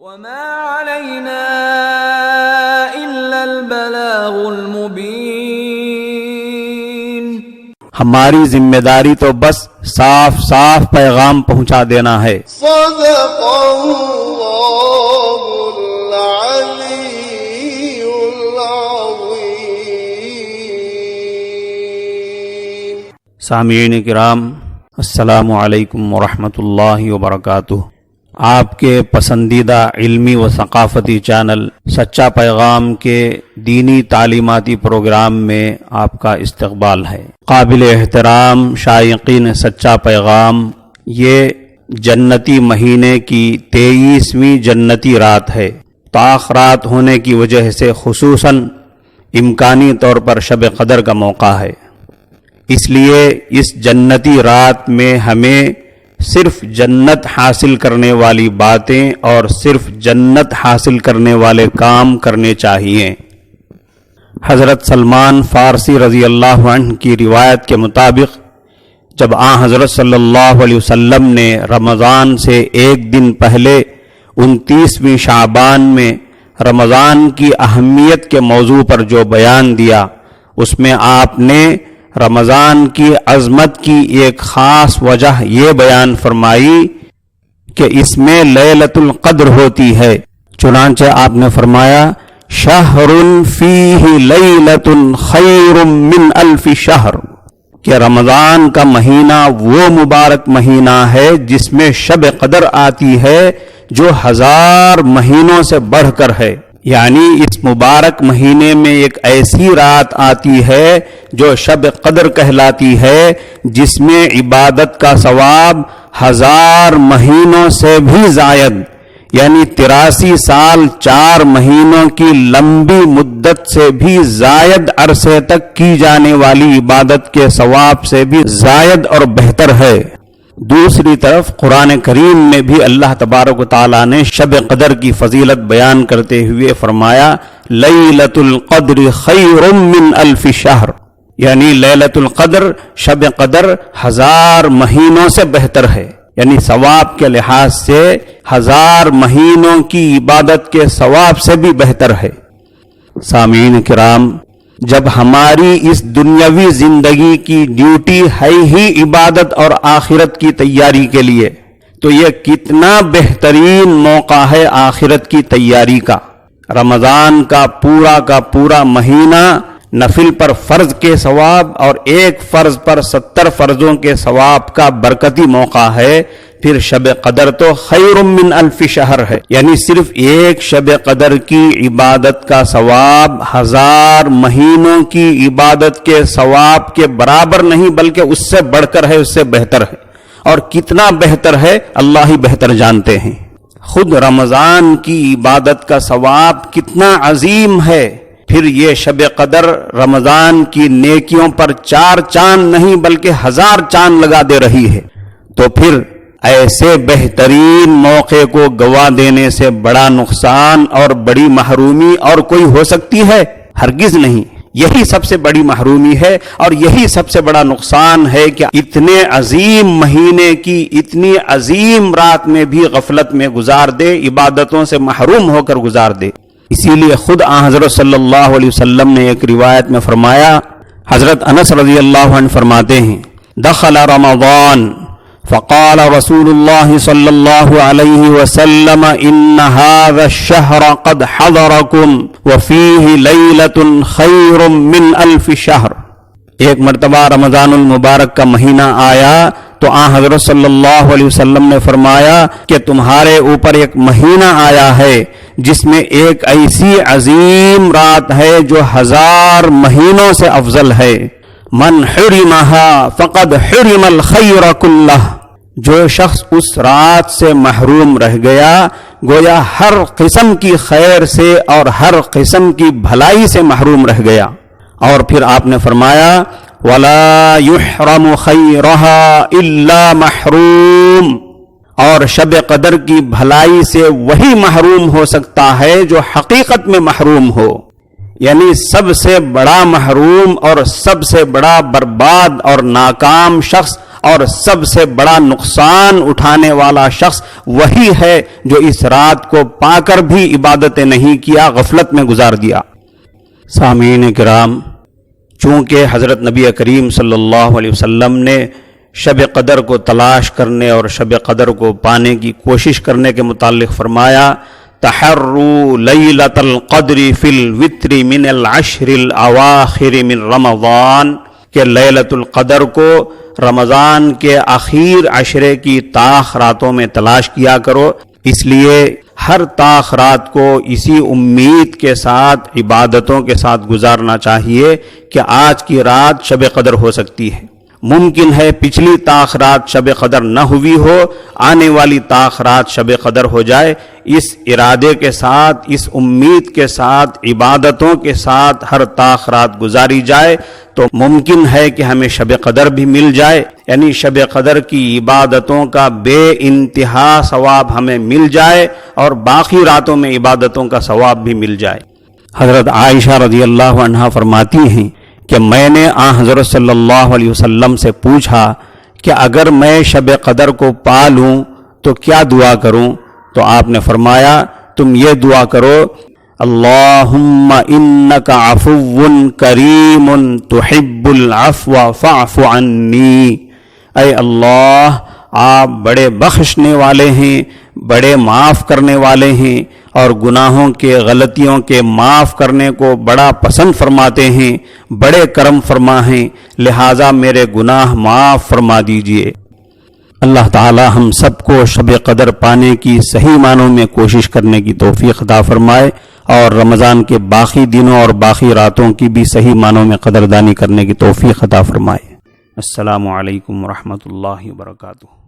وما علينا إلا البلاغ المبين. ہماری ذمہ داری تو بس صاف صاف پیغام پہنچا دینا ہے. صدق اللہ العلی العظیم. سامعین کرام، السلام علیکم ورحمۃ اللہ وبرکاتہ. آپ کے پسندیدہ علمی و ثقافتی چینل سچا پیغام کے دینی تعلیماتی پروگرام میں آپ کا استقبال ہے. قابل احترام شائقین سچا پیغام، یہ جنتی مہینے کی 23ویں جنتی رات ہے. تاخرات ہونے کی وجہ سے خصوصاً امکانی طور پر شب قدر کا موقع ہے. اس لیے اس جنتی رات میں ہمیں صرف جنت حاصل کرنے والی باتیں اور صرف جنت حاصل کرنے والے کام کرنے چاہیے. حضرت سلمان فارسی رضی اللہ عنہ کی روایت کے مطابق جب حضرت صلی اللہ علیہ وسلم نے رمضان سے ایک دن پہلے 29ویں شعبان میں رمضان کی اہمیت کے موضوع پر جو بیان دیا، اس میں آپ نے رمضان کی عظمت کی ایک خاص وجہ یہ بیان فرمائی کہ اس میں لیلۃ القدر ہوتی ہے. چنانچہ آپ نے فرمایا شہر فیہ لیلۃ خیر من الف شہر، کہ رمضان کا مہینہ وہ مبارک مہینہ ہے جس میں شب قدر آتی ہے جو 1000 مہینوں سے بڑھ کر ہے. یعنی اس مبارک مہینے میں ایک ایسی رات آتی ہے جو شب قدر کہلاتی ہے، جس میں عبادت کا ثواب 1000 مہینوں سے بھی زائد، یعنی 83 سال 4 مہینوں کی لمبی مدت سے بھی زائد عرصے تک کی جانے والی عبادت کے ثواب سے بھی زائد اور بہتر ہے. دوسری طرف قرآن کریم میں بھی اللہ تبارک و تعالیٰ نے شب قدر کی فضیلت بیان کرتے ہوئے فرمایا لیلۃ القدر خیر من الف شہر، یعنی لیلۃ القدر شب قدر 1000 مہینوں سے بہتر ہے. یعنی ثواب کے لحاظ سے 1000 مہینوں کی عبادت کے ثواب سے بھی بہتر ہے. سامعین کرام، جب ہماری اس دنیاوی زندگی کی ڈیوٹی ہے ہی عبادت اور آخرت کی تیاری کے لیے، تو یہ کتنا بہترین موقع ہے آخرت کی تیاری کا. رمضان کا پورا مہینہ نفل پر فرض کے ثواب اور ایک فرض پر 70 فرضوں کے ثواب کا برکتی موقع ہے. پھر شب قدر تو خیر من الف شہر ہے، یعنی صرف ایک شب قدر کی عبادت کا ثواب 1000 مہینوں کی عبادت کے ثواب کے برابر نہیں، بلکہ اس سے بڑھ کر ہے، اس سے بہتر ہے. اور کتنا بہتر ہے اللہ ہی بہتر جانتے ہیں. خود رمضان کی عبادت کا ثواب کتنا عظیم ہے، پھر یہ شب قدر رمضان کی نیکیوں پر 4 چاند نہیں بلکہ 1000 چاند لگا دے رہی ہے. تو پھر ایسے بہترین موقع کو گوا دینے سے بڑا نقصان اور بڑی محرومی اور کوئی ہو سکتی ہے؟ ہرگز نہیں. یہی سب سے بڑی محرومی ہے اور یہی سب سے بڑا نقصان ہے کہ اتنے عظیم مہینے کی اتنی عظیم رات میں بھی غفلت میں گزار دے، عبادتوں سے محروم ہو کر گزار دے. اسی لیے خود حضرت صلی اللہ علیہ وسلم نے ایک روایت میں فرمایا، حضرت انس رضی اللہ عنہ فرماتے ہیں دخل رمضان فقال رسول اللہ صلی اللہ علیہ وسلم ان هذا الشهر قد حضركم وفيه ليلة خیر من الف شہر. ایک مرتبہ رمضان المبارک کا مہینہ آیا تو حضرت صلی اللہ علیہ وسلم نے فرمایا کہ تمہارے اوپر ایک مہینہ آیا ہے جس میں ایک ایسی عظیم رات ہے جو 1000 مہینوں سے افضل ہے. من حرمها فقد حرم الخیر کلہ، جو شخص اس رات سے محروم رہ گیا گویا ہر قسم کی خیر سے اور ہر قسم کی بھلائی سے محروم رہ گیا. اور پھر آپ نے فرمایا وَلَا يُحْرَمُ خَيْرَهَا إِلَّا مَحْرُوم، اور شب قدر کی بھلائی سے وہی محروم ہو سکتا ہے جو حقیقت میں محروم ہو. یعنی سب سے بڑا محروم اور سب سے بڑا برباد اور ناکام شخص اور سب سے بڑا نقصان اٹھانے والا شخص وہی ہے جو اس رات کو پا کر بھی عبادتیں نہیں کیا، غفلت میں گزار دیا۔ سامعین کرام، چونکہ حضرت نبی کریم صلی اللہ علیہ وسلم نے شب قدر کو تلاش کرنے اور شب قدر کو پانے کی کوشش کرنے کے متعلق فرمایا، تحروا لیلۃ القدر فی الوتر من العشر الاواخر من رمضان، کہ لیلۃ القدر کو رمضان کے آخر عشرے کی طاق راتوں میں تلاش کیا کرو۔ اس لیے ہر طاق رات کو اسی امید کے ساتھ عبادتوں کے ساتھ گزارنا چاہیے کہ آج کی رات شب قدر ہو سکتی ہے۔ ممکن ہے پچھلی طاق رات شب قدر نہ ہوئی ہو، آنے والی طاق رات شب قدر ہو جائے۔ اس ارادے کے ساتھ، اس امید کے ساتھ، عبادتوں کے ساتھ ہر طاق رات گزاری جائے تو ممکن ہے کہ ہمیں شب قدر بھی مل جائے، یعنی شب قدر کی عبادتوں کا بے انتہا ثواب ہمیں مل جائے اور باقی راتوں میں عبادتوں کا ثواب بھی مل جائے۔ حضرت عائشہ رضی اللہ عنہا فرماتی ہیں کہ میں نے حضرت صلی اللہ علیہ وسلم سے پوچھا کہ اگر میں شب قدر کو پا لوں تو کیا دعا کروں؟ تو آپ نے فرمایا تم یہ دعا کرو، اللہم انک عفو کریم تحب العفو فاعف عنی، اے اللہ آپ بڑے بخشنے والے ہیں، بڑے معاف کرنے والے ہیں اور گناہوں کے، غلطیوں کے معاف کرنے کو بڑا پسند فرماتے ہیں، بڑے کرم فرما ہیں، لہٰذا میرے گناہ معاف فرما دیجئے۔ اللہ تعالی ہم سب کو شب قدر پانے کی صحیح معنوں میں کوشش کرنے کی توفیق عطا فرمائے اور رمضان کے باقی دنوں اور باقی راتوں کی بھی صحیح معنوں میں قدردانی کرنے کی توفیق عطا فرمائے۔ السلام علیکم ورحمۃ اللہ وبرکاتہ۔